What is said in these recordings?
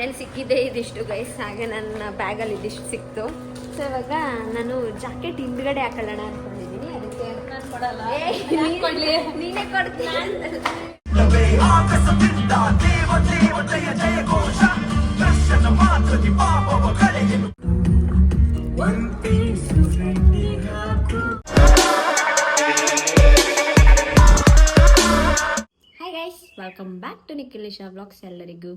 ಮನೇಲಿ ಸಿಕ್ಕಿದ್ದೆ ಇದಿಷ್ಟು ಗೈಸ್. ಹಾಗೆ ನನ್ನ ಬ್ಯಾಗಲ್ಲಿ ಇದಿಷ್ಟು ಸಿಕ್ತು. ಸೊ ಇವಾಗ ನಾನು ಜಾಕೆಟ್ ಹಿಂದ್ಗಡೆ ಹಾಕೊಳ್ಳೋಣ ಅನ್ಕೊಂಡಿದ್ದೀನಿ. ಅದಕ್ಕೆ ನೀನೇ ಕೊಡ್ತೀನಿ. Hi guys, welcome back to Nikhilesh vlogs. ಎಲ್ಲರಿಗೂ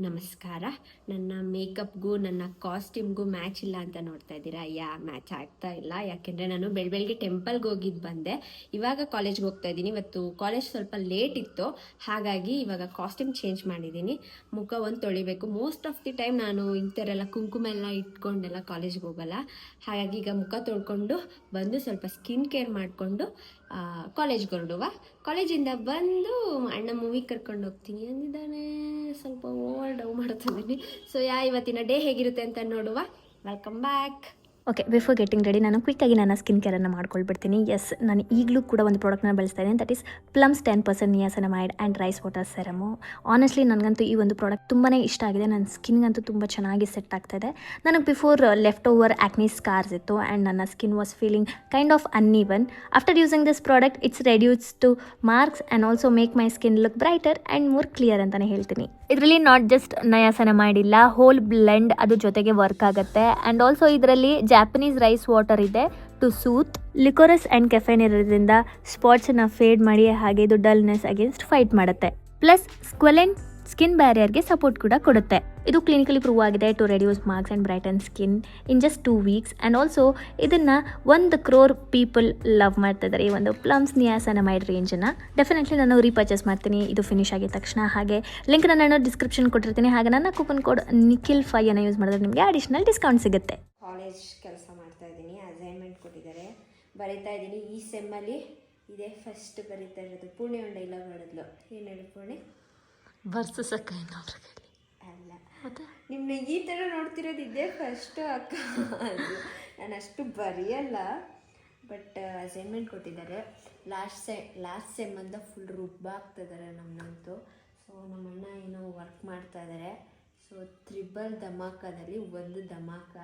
ನಮಸ್ಕಾರ. ನನ್ನ ಮೇಕಪ್ಗೂ ನನ್ನ ಕಾಸ್ಟ್ಯೂಮ್ಗೂ ಮ್ಯಾಚ್ ಇಲ್ಲ ಅಂತ ನೋಡ್ತಾ ಇದ್ದೀರಾ. ಮ್ಯಾಚ್ ಆಗ್ತಾ ಇಲ್ಲ. ಯಾಕೆಂದರೆ ನಾನು ಬೆಳಗ್ಗೆ ಟೆಂಪಲ್ಗೆ ಹೋಗಿದ್ದು ಬಂದೆ. ಇವಾಗ ಕಾಲೇಜ್ಗೆ ಹೋಗ್ತಾ ಇದ್ದೀನಿ. ಇವತ್ತು ಕಾಲೇಜ್ ಸ್ವಲ್ಪ ಲೇಟ್ ಇತ್ತು, ಹಾಗಾಗಿ ಇವಾಗ ಕಾಸ್ಟ್ಯೂಮ್ ಚೇಂಜ್ ಮಾಡಿದ್ದೀನಿ. ಮುಖ ಒಂದು ತೊಳಿಬೇಕು. ಮೋಸ್ಟ್ ಆಫ್ ದಿ ಟೈಮ್ ನಾನು ಇಂಥರೆಲ್ಲ ಕುಂಕುಮ ಎಲ್ಲ ಇಟ್ಕೊಂಡೆಲ್ಲ ಕಾಲೇಜ್ಗೆ ಹೋಗಲ್ಲ. ಹಾಗಾಗಿ ಈಗ ಮುಖ ತೊಳ್ಕೊಂಡು ಬಂದು ಸ್ವಲ್ಪ ಸ್ಕಿನ್ ಕೇರ್ ಮಾಡಿಕೊಂಡು ಕಾಲೇಜ್ಗೆ ಹೊರಡುವ. ಕಾಲೇಜಿಂದ ಬಂದು ಅಣ್ಣ ಮೂವಿ ಕರ್ಕೊಂಡು ಹೋಗ್ತೀನಿ ಅಂದಿದ್ದಾನೆ. ಸ್ವಲ್ಪ ಡೌ ಮಾಡ್ತಿದ್ದೀನಿ. ಸೊ ಇವತ್ತಿನ ಡೇ ಹೇಗಿರುತ್ತೆ ಅಂತ ನೋಡುವ. Welcome back. Okay, before getting ready ನಾನು ಕ್ವಿಕ್ಕಾಗಿ ನನ್ನ ಸ್ಕಿನ್ ಕೇರನ್ನು ಮಾಡ್ಕೊಳ್ಬಿಡ್ತೀನಿ. ಎಸ್, ನಾನು ಈಗಲೂ ಕೂಡ ಒಂದು ಪ್ರಾಡಕ್ಟ್ನ ಬಳಸ್ತಾ ಇದ್ದೀನಿ. That is plum's 10% niacinamide and rice water serum. Honestly ನನಗಂತೂ ಈ ಒಂದು ಪ್ರಾಡಕ್ಟ್ ತುಂಬಾ ಇಷ್ಟ ಆಗಿದೆ. ನನ್ನ ಸ್ಕಿನ್ಗಂತೂ ತುಂಬ ಚೆನ್ನಾಗಿ ಸೆಟ್ ಆಗ್ತಾಯಿದೆ. ನನಗೆ before left over acne scars ಇತ್ತು ಆ್ಯಂಡ್ ನನ್ನ skin was feeling kind of uneven. After using this product it's reduce two marks and also make my skin look brighter and more clear ಅಂತಲೇ ಹೇಳ್ತೀನಿ. ಇದರಲ್ಲಿ not just ನಯಾಸನಮೈಡ್ ಇಲ್ಲ, hole blend ಅದು ಜೊತೆಗೆ work ಆಗುತ್ತೆ. And also ಇದರಲ್ಲಿ Japanese rice water ಇದೆ to soothe. Liquorice and caffeine ಇರೋದ್ರಿಂದ ಸ್ಪಾಟ್ಸನ್ನು ಫೇಡ್ ಮಾಡಿ ಹಾಗೆ ಇದು ಡಲ್ನೆಸ್ ಅಗೇನ್ಸ್ಟ್ ಫೈಟ್ ಮಾಡುತ್ತೆ. ಪ್ಲಸ್ ಸ್ಕ್ವೆಲೆಂಟ್ ಸ್ಕಿನ್ ಬ್ಯಾರಿಯರ್ಗೆ ಸಪೋರ್ಟ್ ಕೂಡ ಕೊಡುತ್ತೆ. ಇದು ಕ್ಲಿನಿಕಲಿ ಪ್ರೂವ್ ಆಗಿದೆ to reduce marks and brighten skin in just 2 weeks. And also ಇದನ್ನು 1 crore ಪೀಪಲ್ ಲವ್ ಮಾಡ್ತಾ ಇದ್ದಾರೆ. ಈ ಒಂದು ಪ್ಲಮ್ಸ್ ನಿಯಾಸನಮೈಡ್ ರೇಂಜನ್ನು ಡೆಫಿನೆಟ್ಲಿ ನಾನು ರೀಪರ್ಚೇಸ್ ಮಾಡ್ತೀನಿ ಇದು ಫಿನಿಶ್ ಆಗಿದ ತಕ್ಷಣ. ಹಾಗೆ ಲಿಂಕ್ನ ನಾನು ಡಿಸ್ಕ್ರಿಪ್ಷನ್ ಕೊಟ್ಟಿರ್ತೀನಿ. ಹಾಗೆ ನನ್ನ ಕೂಪನ್ ಕೋಡ್ NIKHIL5 ಯೂಸ್ ಮಾಡಿದ್ರೆ ನಿಮಗೆ ಅಡಿಷನಲ್ ಡಿಸ್ಕೌಂಟ್ ಸಿಗುತ್ತೆ. ಕಾಲೇಜ್ ಕೆಲಸ ಮಾಡ್ತಾ ಇದ್ದೀನಿ. ಅಸೈನ್ಮೆಂಟ್ ಕೊಟ್ಟಿದ್ದಾರೆ, ಬರೀತಾ ಇದ್ದೀನಿ. ಈ ಸೆಮ್ಮಲ್ಲಿ ಇದೇ ಫಸ್ಟ್ ಬರೀತಾ ಇರೋದು. ಪೂರ್ಣಿ ಒಂದು ಡೈಲಾಗ್ ಮಾಡಿದ್ಲು. ಏನು ಹೇಳಿ ಪೂರ್ಣಿ? ಬರ್ಸಕ್ಕ ಅಲ್ಲ, ನಿಮ್ಮನ್ನ ಈ ಥರ ನೋಡ್ತಿರೋದು ಇದೇ ಫಸ್ಟು ಅಕ್ಕ. ನಾನು ಅಷ್ಟು ಬರೆಯಲ್ಲ, ಬಟ್ ಅಸೈನ್ಮೆಂಟ್ ಕೊಟ್ಟಿದ್ದಾರೆ. ಲಾಸ್ಟ್ ಸೆಮ್ಮಂದ ಫುಲ್ ರುಬ್ಬಾಗ್ತಿದ್ದಾರೆ ನಮ್ಮನ್ನಂತೂ. ಸೊ ನಮ್ಮಣ್ಣ ಏನೋ ವರ್ಕ್ ಮಾಡ್ತಾ ಇದ್ದಾರೆ. ಸೊ 3 ಧಮಾಕದಲ್ಲಿ 1 ಧಮಾಕ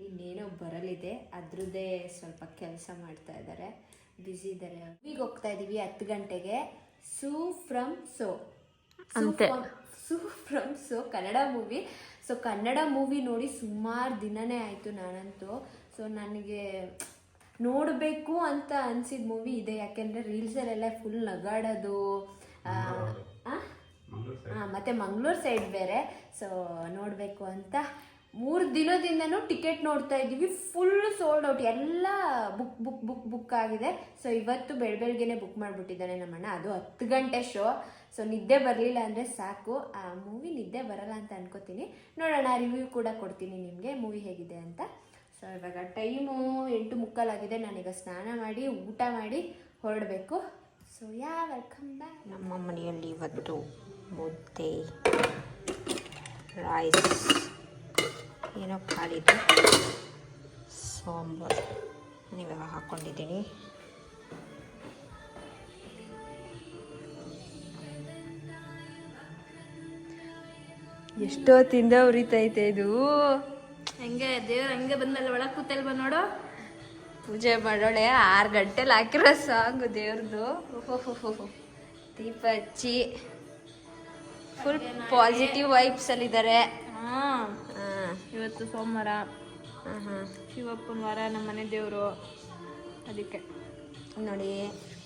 ಇನ್ನೇನೋ ಬರಲಿದೆ, ಅದ್ರದ್ದೇ ಸ್ವಲ್ಪ ಕೆಲಸ ಮಾಡ್ತಾ ಇದ್ದಾರೆ, ಬ್ಯುಸಿ ಇದ್ದಾರೆ. ಈಗ ಹೋಗ್ತಾ ಇದ್ದೀವಿ 10 ಗಂಟೆಗೆ. Su from So Kannada movie. So Kannada movie ನೋಡಿ ಸುಮಾರು ದಿನನೇ ಆಯಿತು ನಾನಂತೂ. ಸೊ ನನಗೆ ನೋಡಬೇಕು ಅಂತ ಅನಿಸಿದ ಮೂವಿ ಇದೆ. ಯಾಕೆಂದರೆ ರೀಲ್ಸಲ್ಲೆಲ್ಲ ಫುಲ್ ನಗಾಡೋದು, ಮತ್ತು ಮಂಗಳೂರು ಸೈಡ್ ಬೇರೆ. ಸೊ ನೋಡಬೇಕು ಅಂತ 3 ದಿನದಿಂದನೂ ಟಿಕೆಟ್ ನೋಡ್ತಾ ಇದ್ದೀವಿ. ಫುಲ್ ಸೋಲ್ಡ್ ಔಟ್, ಎಲ್ಲ ಬುಕ್ ಆಗಿದೆ. ಸೊ ಇವತ್ತು ಬೆಳಗ್ಗೆನೇ ಬುಕ್ ಮಾಡಿಬಿಟ್ಟಿದ್ದಾನೆ ನಮ್ಮಣ್ಣ. ಅದು 10 ಗಂಟೆ ಶೋ. ಸೊ ನಿದ್ದೆ ಬರಲಿಲ್ಲ ಅಂದರೆ ಸಾಕು. ಆ ಮೂವಿ ನಿದ್ದೆ ಬರಲ್ಲ ಅಂತ ಅನ್ಕೋತೀನಿ. ನೋಡೋಣ, ರಿವ್ಯೂ ಕೂಡ ಕೊಡ್ತೀನಿ ನಿಮಗೆ ಮೂವಿ ಹೇಗಿದೆ ಅಂತ. ಸೊ ಇವಾಗ ಟೈಮು 8:45 ಆಗಿದೆ. ನಾನೀಗ ಸ್ನಾನ ಮಾಡಿ ಊಟ ಮಾಡಿ ಹೊರಡಬೇಕು. So welcome back. ನಮ್ಮ ಮನೆಯಲ್ಲಿ ಇವತ್ತು ಮುದ್ದೆ, ರೈಸ್, ಏನೋ ಕಾಳಿದ್ದು, ಸಾಂಬಾರು ನೀವಾಗ ಹಾಕ್ಕೊಂಡಿದ್ದೀನಿ. ಎಷ್ಟೊತ್ತಿಂದ ಉರಿತೈತೆ ಇದು. ಹೆಂಗೆ ದೇವ್ರು ಹಂಗೆ ಬಂದಲ್ಲ, ಒಳಗೆ ಕೂತಲ್ವ ನೋಡು. ಪೂಜೆ ಮಾಡೋಳೆ 6 ಗಂಟೆಲಿ ಹಾಕಿರೋ ಸಾಂಗು ದೇವ್ರದ್ದು. ಓಹೋ, ದೀಪ ಹಚ್ಚಿ ಫುಲ್ ಪಾಸಿಟಿವ್ ವೈಬ್ಸಲ್ಲಿದ್ದಾರೆ. ಇವತ್ತು ಸೋಮವಾರ, ಶಿವಪ್ಪನ ವಾರ, ನಮ್ಮ ಮನೆ ದೇವರು. ಅದಕ್ಕೆ ನೋಡಿ,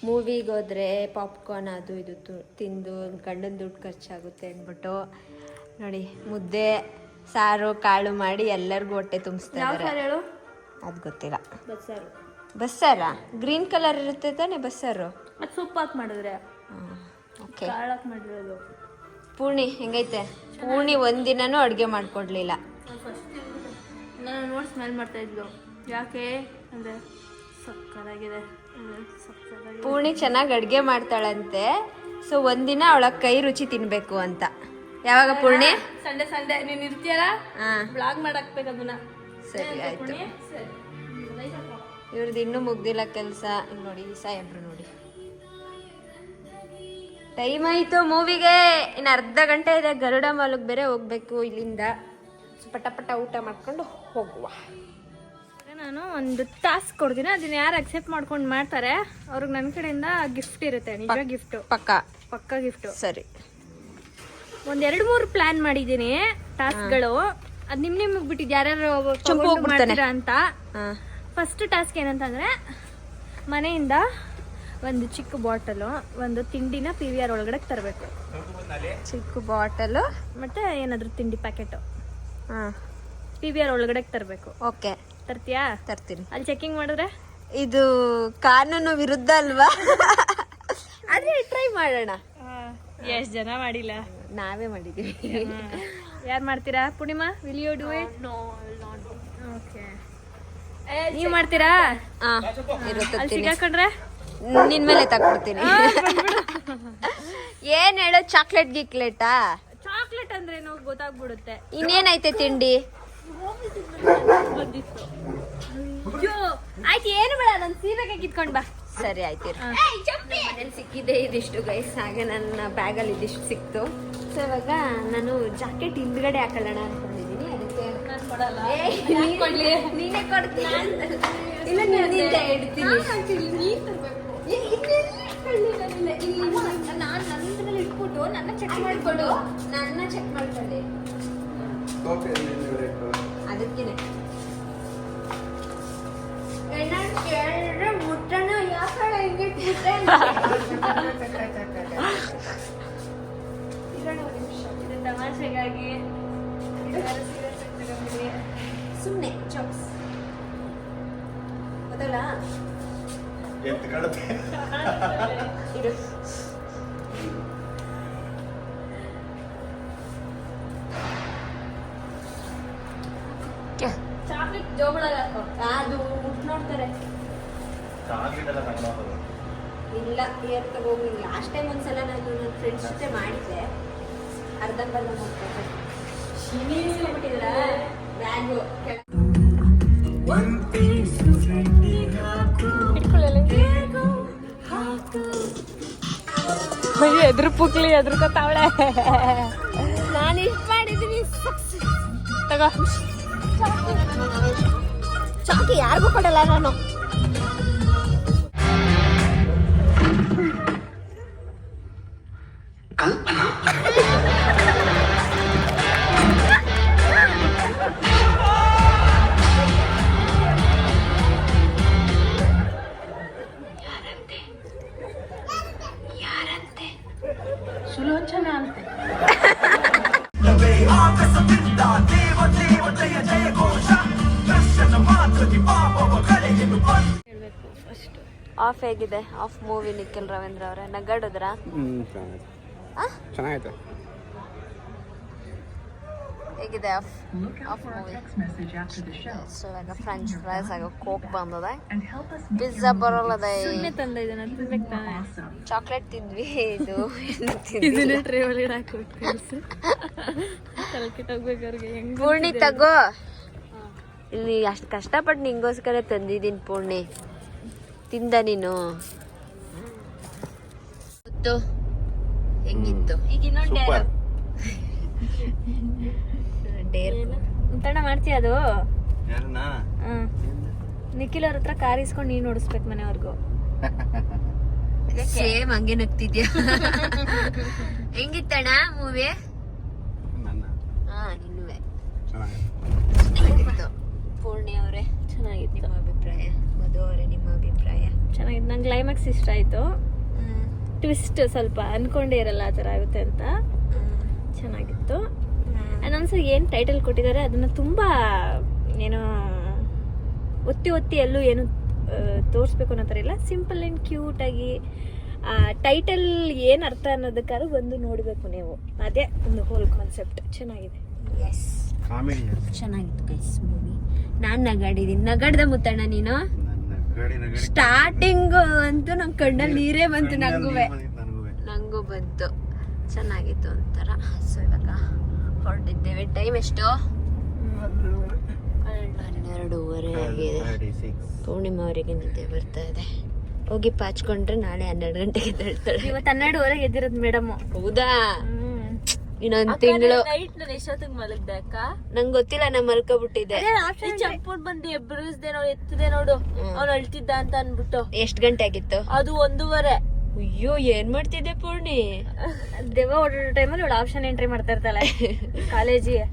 ಮೂವಿಗೆ ಹೋದ್ರೆ ಪಾಪ್ಕಾರ್ನ್ ಅದು ಇದು ತಿಂದು ಗಂಡನ ದುಡ್ಡು ಖರ್ಚಾಗುತ್ತೆ ಅಂದ್ಬಿಟ್ಟು ನೋಡಿ ಮುದ್ದೆ ಸಾರು ಕಾಳು ಮಾಡಿ ಎಲ್ಲರಿಗೂ ಹೊಟ್ಟೆ ತುಂಬಿಸ್ತಾ ಇದ್ದಾರೆ. ಅದು ಗೊತ್ತಿಲ್ಲ. ಬಸ್ಸಾರ ಗ್ರೀನ್ ಕಲರ್ ಇರುತ್ತೆ ತಾನೆ ಬಸ್ಸಾರು. ಅದು ಸೊಪ್ಪು ಹಾಕಿ ಮಾಡಿದ್ರೆ. ಓಕೆ, ಕಾಳು ಹಾಕಿ ಮಾಡಿರೋದು. ಪೂರ್ಣಿ ಹೆಂಗೈತೆ? ಪೂರ್ಣಿ ಒಂದಿನನೂ ಅಡುಗೆ ಮಾಡಿಕೊಡ್ಲಿಲ್ಲ. ನಾನು ನೋಡಿ ಸ್ಮೆಲ್ ಮಾಡ್ತಾ ಇದ್ಲು. ಯಾಕೆ ಅಂದರೆ ಸಕ್ಕತ್ತಾಗಿದೆ. ಪೂರ್ಣಿ ಚೆನ್ನಾಗಿ ಅಡುಗೆ ಮಾಡ್ತಾಳಂತೆ. ಸೊ ಒಂದಿನ ಅವಳ ಕೈ ರುಚಿ ತಿನ್ಬೇಕು ಅಂತ. ಯಾವಾಗ ಪೂರ್ಣಿ? ಸಂಡೆ ನೀನು ಇರ್ತೀಯಲ್ಲ, ಬ್ಲಾಗ್ ಮಾಡಾಕ್ಬೇಕು ಅದನ್ನ. ಸರಿ ಆಯ್ತು. ಇವ್ರದ್ದು ಇನ್ನೂ ಮುಗ್ದಿಲ್ಲ ಕೆಲಸ. ನೋಡಿ ಸಾಹೇಬ್ರು ನೋಡಿ ಟೈಮ್ ಆಯಿತು ಮೂವಿಗೆ. ಇನ್ನು ಅರ್ಧ ಗಂಟೆ ಇದೆ. ಗರುಡ ಮಾಲ್ಗೆ ಬೇರೆ ಹೋಗ್ಬೇಕು ಇಲ್ಲಿಂದ. ಪಟ ಪಟ ಊಟ ಮಾಡ್ಕೊಂಡು ಹೋಗುವ. ನಾನು ಒಂದು ಟಾಸ್ಕ್ ಕೊಡ್ತೀನಿ, ಅದನ್ನ ಯಾರು ಅಕ್ಸೆಪ್ಟ್ ಮಾಡ್ಕೊಂಡು ಮಾಡ್ತಾರೆ ಅವ್ರಿಗೆ ನನ್ನ ಕಡೆಯಿಂದ ಗಿಫ್ಟ್ ಇರುತ್ತೆ. ನಿಜ ಗಿಫ್ಟ್, ಪಕ್ಕ ಗಿಫ್ಟ್. ಸರಿ, ಒಂದ್ 2-3 ಪ್ಲಾನ್ ಮಾಡಿದ್ದೀನಿ ಟಾಸ್ಕ್ಗಳು. ಅದ್ ನಿಮ್ಗೆ ಬಿಟ್ಟಿದ್ದು ಯಾರ್ಯಾರು ಮಾಡ್ತೀರಾ ಅಂತ. ಫಸ್ಟ್ ಟಾಸ್ಕ್ ಏನಂತಂದ್ರೆ, ಮನೆಯಿಂದ ಒಂದು ಚಿಕ್ಕ ಬಾಟಲು, ಒಂದು ತಿಂಡಿನ PVR ಒಳಗಡೆ ತರಬೇಕು. ಚಿಕ್ಕ ಬಾಟಲು ಮತ್ತೆ ಏನಾದ್ರು ತಿಂಡಿ ಪ್ಯಾಕೆಟ್ PVR ಒಳಗಡೆ ತರಬೇಕು. ಓಕೆ, ತರ್ತೀಯಾ? ತರ್ತೀನಿ. ಅಲ್ಲಿ ಚೆಕಿಂಗ್ ಮಾಡಿದ್ರೆ ಇದು ಕಾನೂನು ವಿರುದ್ಧ ಅಲ್ವಾ? ಆದ್ರೆ ಟ್ರೈ ಮಾಡೋಣ. ಎಷ್ಟು ಜನ ಮಾಡಿಲ್ಲ, ನಾವೇ ಮಾಡಿದೀವಿ. ಯಾರು ಮಾಡ್ತೀರಾ? Purnima, will you do it? Okay, ನೀವು ಮಾಡ್ತೀರಾ? ಅಲ್ಲಿ ಸಿಗಾಕೊಂಡ್ರೆ ನಿನ್ ಮೇಲೆ ತಗೊಡ್ತೀನಿ. ಏನ್ ಹೇಳೋ, ಚಾಕ್ಲೇಟ್ ಗಿಕ್ಲೇಟಾ? ಚಾಕ್ಲೇಟ್ ಅಂದ್ರೆ ಏನೋ ಗೊತ್ತಾಗ್ಬಿಡುತ್ತೆ. ಇನ್ನೇನೈತೆ ತಿಂಡಿ? ಆಯ್ತು, ಏನು ಬೇಡ, ನನ್ ಸೀರೆಗೆ ಕಿತ್ಕೊಂಡ್ ಬಾ. ಸರಿ ಆಯ್ತು. ಮನೇಲಿ ಸಿಕ್ಕಿದೆ ಇದಿಷ್ಟು ಗೈಸ್. ಹಾಗೆ ನನ್ನ ಬ್ಯಾಗಲ್ಲಿ ಇದಿಷ್ಟು ಸಿಕ್ತು. ಸೊ ಇವಾಗ ನಾನು ಜಾಕೆಟ್ ಹಿಂದ್ಗಡೆ ಹಾಕೊಳ್ಳೋಣ ಅನ್ಕೊಂಡಿದೀನಿ. ಅದಕ್ಕೆ ನೀನೇ ಕೊಡ್ತೀನಿ. ಇಲ್ಲ, ನಿನ್ನಿಂದ ಇಡ್ತೀನಿ. ನಾನು ನನ್ನಲ್ಲಿ ಇಟ್ಬಿಟ್ಟು ನನ್ನ ಚೆಕ್ ಮಾಡ್ಕೊಳ್ಳು. ಅದಕ್ಕೇನೆ ಮುಟ್ಟಣ ಯಾಕಡೆ ಹಿಂಗಿಟ್ಬಿಟ್ಟೆ. ತಮಾಷೆಗಾಗಿ ಸುಮ್ಮನೆ ಜೋಕ್ಸ್ ಗೊತ್ತಲ್ಲ. ಇರು. ಚಾಕ್ಲೇಟ್ ಜೋಬಳಾಗ ಅದು ಮುಟ್ ನೋಡ್ತಾರೆ. ಇಲ್ಲ, ಏರ್ ತಗೋಗಿಲ್ಲ. ಲಾಸ್ಟ್ ಟೈಮ್ ಒಂದ್ಸಲ ನಾನು ನನ್ನ ಫ್ರೆಂಡ್ಸ್ ಜೊತೆ ಮಾಡಿದ್ದೆ. ಅರ್ಧಂಬರ್ಧ ಮಾಡ್ತಾರೆ. ಬ್ಯಾಗು ಎದ್ರು ಪುಕ್ಲಿ ಎದ್ರುಕೊತಾವಳೆ. ನಾನು ಇಷ್ಟ ಮಾಡಿದ್ದೀನಿ. ತಗೋ, ಚಾಕಿ ಯಾರಿಗೂ ಕೊಡಲ್ಲ ನಾನು. ಸುಲೋಚನ ಅಂತೆ. ಆಫ್ ಹೇಗಿದೆ? ಆಫ್ ಮೂವಿ ನಿಖಿಲ್ ರವೀಂದ್ರ ಅವರೇ ನಗಾಡಿದ್ರ? ಚೆನ್ನಾಗೈತೆ. ಹೇಗಿದೆ ಆಫ್ ಮೂವಿ? ಸೊ ಇವಾಗ ಫ್ರೆಂಚ್ ಫ್ರೈಸ್ ಆಗ ಕೋಕ್ ಬಂದದೆ. ಪಿಜ್ಜಾ ಬರೋಲ್ಲದೆ. ಸುಮ್ಮನೆ ತಂದಿದ್ದೆ ನಾನು, ತಿನ್ಬೇಕು ತಾನೆ. ಚಾಕ್ಲೇಟ್ ತಿಂದ್ವಿ. ಇದನ್ನ ಟ್ರೇ ಒಳಗಡೆ ಹಾಕ್ಬಿಟ್ಟು ತಲೆ ಕೆಟ್ಟೋಗ್ಬೇಕವ್ರಿಗೆ. ಪೂರ್ಣಿ ತಗೋ. ಇಲ್ಲಿ ಅಷ್ಟು ಕಷ್ಟಪಟ್ಟು ನಿಂಗೋಸ್ಕರ ತಂದಿದ್ದೀನಿ ಪೂರ್ಣಿ. ತಿಂದ ನೀನು? ಗೊತ್ತು ಹೆಂಗಿತ್ತು? ಈಗ ಇನ್ನೊಂದು ತಡ ಮಾಡ್ತೀಯ ಅದು? ನಿಖಿಲ್ ಅವ್ರ ಹತ್ರ ಕಾರ್ ಇಸ್ಕೊಂಡು ನೀನ್ ಓಡಿಸ್ಬೇಕು ಮನೆಯವ್ರಿಗೂ. ಸೇಮ್ ಹಂಗೆ ನಗ್ತಿದ್ಯಾ? ಹೆಂಗಿತ್ತಣ್ಣ ಮೂವಿ? ನಿನ್ನುವೆ ಚೆನ್ನಾಗಿತ್ತು. ಪೂರ್ಣಿ ಅವರೇ ಚೆನ್ನಾಗಿತ್ತು. ನಿಮ್ಮ ಅಭಿಪ್ರಾಯ? ಮಧು ಅವರೇ ನಿಮ್ಮ ಅಭಿಪ್ರಾಯ? ಚೆನ್ನಾಗಿತ್ತು. ನಂಗೆ ಕ್ಲೈಮ್ಯಾಕ್ಸ್ ಇಷ್ಟ ಆಯ್ತು. ಟ್ವಿಸ್ಟ್ ಸ್ವಲ್ಪ ಅನ್ಕೊಂಡೇ ಇರಲ್ಲ ಆ ಥರ ಆಗುತ್ತೆ ಅಂತ. ಚೆನ್ನಾಗಿತ್ತು. ಅದೊಂದ್ಸರಿ ಏನು ಟೈಟಲ್ ಕೊಟ್ಟಿದ್ದಾರೆ ಅದನ್ನ ತುಂಬ ಏನೋ ಒತ್ತಿ ಎಲ್ಲೂ ಏನು ತೋರಿಸ್ಬೇಕು ಅನ್ನೋ ಥರ ಇಲ್ಲ. ಸಿಂಪಲ್ ಆ್ಯಂಡ್ ಕ್ಯೂಟಾಗಿ ಟೈಟಲ್ ಏನು ಅರ್ಥ ಅನ್ನೋದಕ್ಕಾದ್ರೂ ಬಂದು ನೋಡಬೇಕು ನೀವು. ಅದೇ ಒಂದು ಹೋಲ್ ಕಾನ್ಸೆಪ್ಟ್ ಚೆನ್ನಾಗಿದೆ. ಎಸ್, ಚೆನ್ನಾಗಿತ್ತು ಗೈಸ್ ಮೂವಿ. ನಾನು ನಗಾಡಿದ್ದೀನಿ. ನಗಾಡ್ದ ಮುತ್ತಣ್ಣ ನೀನು? ಸ್ಟಾರ್ಟಿಂಗ್ ಅಂತೂ ನಮ್ಮ ಕಣ್ಣಲ್ಲಿ ನೀರೇ ಬಂತು. ನಂಗೂ ಬಂತು. ಚೆನ್ನಾಗಿತ್ತು ಒಂಥರ. ಸೊ ಇವಾಗ ಹೊರಟಿದ್ದೇವೆ. ಟೈಮ್ ಎಷ್ಟು? 12:30 ಆಗಿದೆ. ಪೂರ್ಣಿಮಾ ಅವರಿಗೆ ನಿದ್ದೆ ಬರ್ತಾ ಇದೆ. ಹೋಗಿ ಪಾಚ್ಕೊಂಡ್ರೆ ನಾಳೆ 12 ಗಂಟೆಗೆ ಎದ್ದೇಳ್ತಾಳೆ. ಇವತ್ತು 12:30 ಎದ್ದಿರೋದು ಮೇಡಮ್. ಹೌದಾ? ಇನ್ನೊಂದ್ ತಿಂಗಳು. ನೈಟ್ ನಾನು ಎಷ್ಟೊತ್ತಿಗೆ ಮಲಗ್ದೆ ಅಕ್ಕ? ನಂಗೆ ಗೊತ್ತಿಲ್ಲ, ನಾ ಮಲ್ಕೊಬಿಟ್ಟಿದ್ದೆ. ಚಂಪೂನ್ ಬಂದು ಎಬ್ಬರಿಸ್ದೆ ನೋಡು, ಎತ್ತಿದೆ ನೋಡು, ಅವ್ನು ಅಳ್ತಿದ್ದ ಅಂತ ಅನ್ಬಿಟ್ಟು. ಎಷ್ಟ್ ಗಂಟೆ ಆಗಿತ್ತು? ಅದು 1:30. ಅಯ್ಯೋ, ಏನ್ ಮಾಡ್ತಿದ್ದೆ ಪೂರ್ಣಿ? ದೆವ್ವ ಓಡಾಡೋ ಟೈಮಲ್ಲಿ ಅವಳು ಆಪ್ಷನ್ ಎಂಟ್ರಿ ಮಾಡ್ತಾ ಇರ್ತಾಳೆ ಕಾಲೇಜಿಗೆ.